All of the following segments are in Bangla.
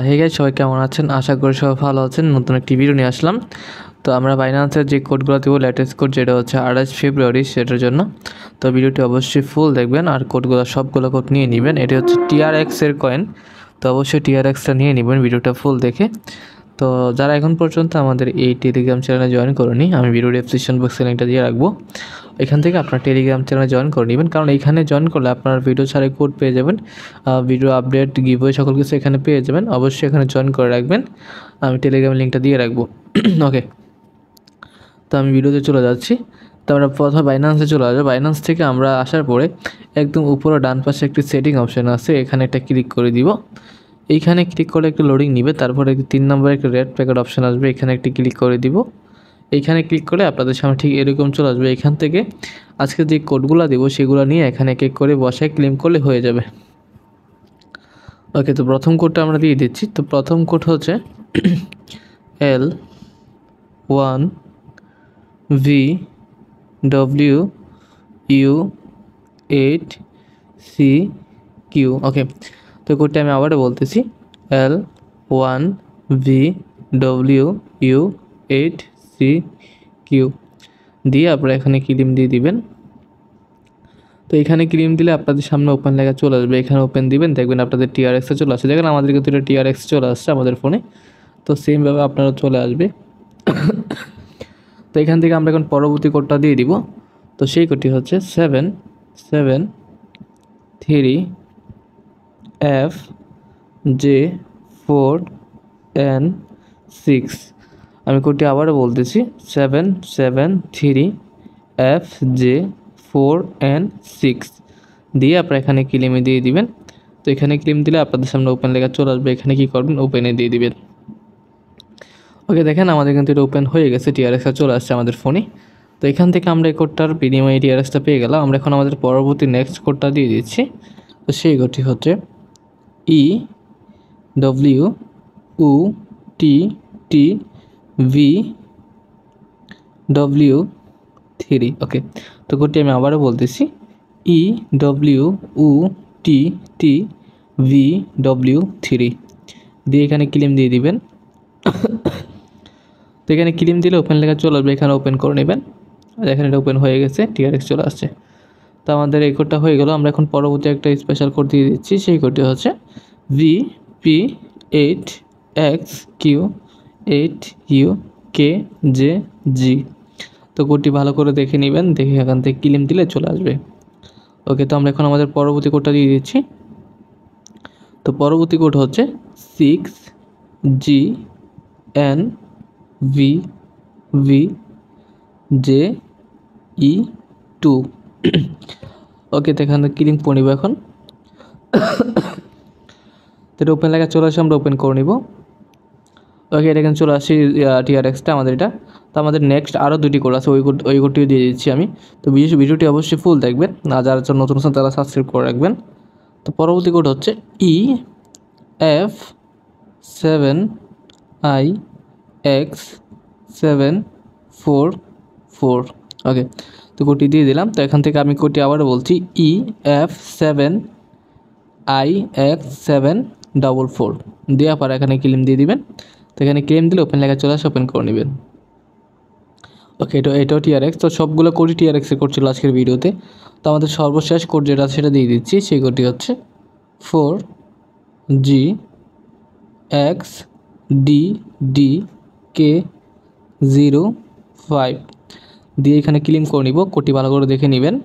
হে গাইস, সবাই কেমন আছেন? আশা করি সবাই ভালো আছেন। নতুন একটি ভিডিও নিয়ে আসলাম। তো আমরা বাইন্যান্সের যে কোডগুলো দেবো, লেটেস্ট কোড যেটা হচ্ছে 28 ফেব্রুয়ারি, সেটার জন্য। তো ভিডিওটি অবশ্যই ফুল দেখবেন আর কোডগুলো সবগুলো কোড নিয়ে নেবেন। এটি হচ্ছে TRX এর কয়েন, তো অবশ্যই TRXটা নিয়ে নেবেন ভিডিওটা ফুল দেখে। তো যারা এখন পর্যন্ত আমাদের এই টেলিগ্রাম চ্যানেলে জয়েন করেনি, আমি ভিডিও ডেসক্রিপশন বক্সে লিঙ্কটা দিয়ে রাখবো। এখান থেকে আপনার টেলিগ্রাম চ্যানেলে জয়েন করে নেবেন, কারণ এইখানে জয়েন করলে আপনার ভিডিও ছাড়াই কোড পেয়ে যাবেন, ভিডিও আপডেট, গিভওয়ে সকল কিছু এখানে পেয়ে যাবেন। অবশ্যই এখানে জয়েন করে রাখবেন, আমি টেলিগ্রামের লিঙ্কটা দিয়ে রাখবো। ওকে, তো আমি ভিডিওতে চলে যাচ্ছি। তো আমরা প্রথমে বাইন্যান্সে চলে আসবো। বাইন্যান্স থেকে আমরা আসার পরে একদম উপরে ডান পাশে একটি সেটিং অপশান আছে, এখানে একটা ক্লিক করে দিব। এইখানে ক্লিক করে একটু লোডিং নিবে, তারপরে 3 নম্বরে একটা রেড প্যাকেট অপশান আসবে, এখানে একটি ক্লিক করে দিব। এইখানে ক্লিক করে আপনাদের সামনে ঠিক এরকম চলে আসবে। এখান থেকে আজকে যে কোডগুলো দেবো সেগুলো নিয়ে এখানে এক এক করে বসায় ক্লেম করলে হয়ে যাবে। ওকে, তো প্রথম কোডটা আমরা দিয়ে দিচ্ছি। তো প্রথম কোড হচ্ছে L1VWU8CQ। ওকে, তো কোডটা আমি আবারও বলতেছি, L1VWU8CQ দিয়ে আপনারা এখানে ক্লেম দিয়ে দিবেন। তো এখানে ক্লেম দিলে আপনাদের সামনে ওপেন লেখা চলে আসবে, এখানে ওপেন দিবেন, দেখবেন আপনাদের TRX চলে আসছে। দেখেন আমাদের কিন্তু এটা TRX চলে আসছে আমাদের ফোনে, তো সেমভাবে আপনারা চলে আসবে। তো এখান থেকে আমরা এখন পরবর্তী কোডটা দিয়ে দিব। তো সেই কোডটি হচ্ছে 773F J4N6। আমি কোডটি আবারও বলতেছি, 773FJ4N6 দিয়ে আপনারা এখানে ক্লেমে দিয়ে দিবেন। তো এখানে ক্লেম দিলে আপনাদের সামনে ওপেন লেখা চলে আসবে, এখানে কী করবেন, ওপেনে দিয়ে দিবেন। ওকে, দেখেন আমাদের কিন্তু এটা ওপেন হয়ে গেছে, TRXটা চলে আসছে আমাদের ফোনে। তো এখান থেকে আমরা এই কোডটার বিনিময়ে TRXটা পেয়ে গেলাম। আমরা এখন আমাদের পরবর্তী নেক্সট কোডটা দিয়ে দিচ্ছি। তো সেই কোডটি হচ্ছে EWUTTVW3। ওকে, তো কোডটি আমি আবারও বলতেছি, EWUTTVW3 দিয়ে এখানে ক্লেম দিয়ে দিবেন। তো এখানে ক্লেম দিলে ওপেন লেখা চলে আসবে, এখানে ওপেন করে নেবেন। দেখেন এটা ওপেন হয়ে গেছে, TRX চলে আসছে। তো আমাদের এই কোডটা হয়ে গেল। আমরা এখন পরবর্তী একটা স্পেশাল কোড দিয়ে দিচ্ছি। সেই কোডটি হচ্ছে VP8XQ8UKJG। তো কোডটি ভালো করে দেখে নেবেন, দেখে এখান থেকে ক্লেম দিলে চলে আসবে। ওকে, তো আমরা এখন আমাদের পরবর্তী কোডটা দিয়ে দিচ্ছি। তো পরবর্তী কোড হচ্ছে 6GNVVJE2। ওকে, তো এখানে ক্লিক করে নিব এখন। তো এটা ওপেন লেখা চলে আসে, আমরা ওপেন করে নিব। ওকে, এটা এখানে চলে আসি TRXটা আমাদের এটা। তো আমাদের নেক্সট আরও দুটি কোড আছে, ওই কোডটিও দিয়ে দিচ্ছি আমি। তো ভিডিওটি অবশ্যই ফুল দেখবেন, আর যারা নতুন আছেন তারা সাবস্ক্রাইব করে রাখবেন। তো পরবর্তী কোড হচ্ছে EF7IX744। ওকে, তো কোডটি দিয়ে দিলাম। তো এখান থেকে আমি কোডটি আবারও বলছি, EF7IX744 দিয়ে আপনারা এখানে ক্লেম দিয়ে দিবেন। তো এখানে ক্লেম দিলে ওপেন লেখা চলে আসে, ওপেন করে নেবেন। ওকে, এটাও TRX। তো সবগুলো কোডই TRX এর কোড ছিল আজকের ভিডিওতে। তো আমাদের সর্বশেষ কোড যেটা সেটা দিয়ে দিচ্ছি। সেই কোডটি হচ্ছে 4GXDDK05 দিয়ে এখানে ক্লেম করে নিব। কোডটি ভালো করে দেখে নেবেন।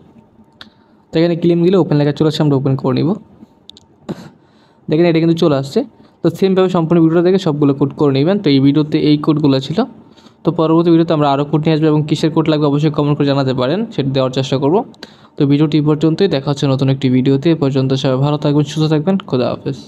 তো এখানে ক্লেম দিলে ওপেন লেখা চলে আসছে, আমরা ওপেন করে নিব। দেখেন এটা কিন্তু চলে আসছে। তো সেমভাবে সম্পূর্ণ ভিডিওটা দেখে সবগুলো কোড করে নেবেন। তো এই ভিডিওতে এই কোডগুলো ছিল। তো পরবর্তী ভিডিওতে আমরা আরও কোড নিয়ে আসবো, এবং কিসের কোড লাগবে অবশ্যই কমেন্ট করে জানাতে পারেন, সেটা দেওয়ার চেষ্টা করব। তো ভিডিওটি পর্যন্তই, দেখা হচ্ছে নতুন একটি ভিডিওতে। এ পর্যন্ত সবাই ভালো থাকবেন, সুস্থ থাকবেন, খোদা হাফেজ।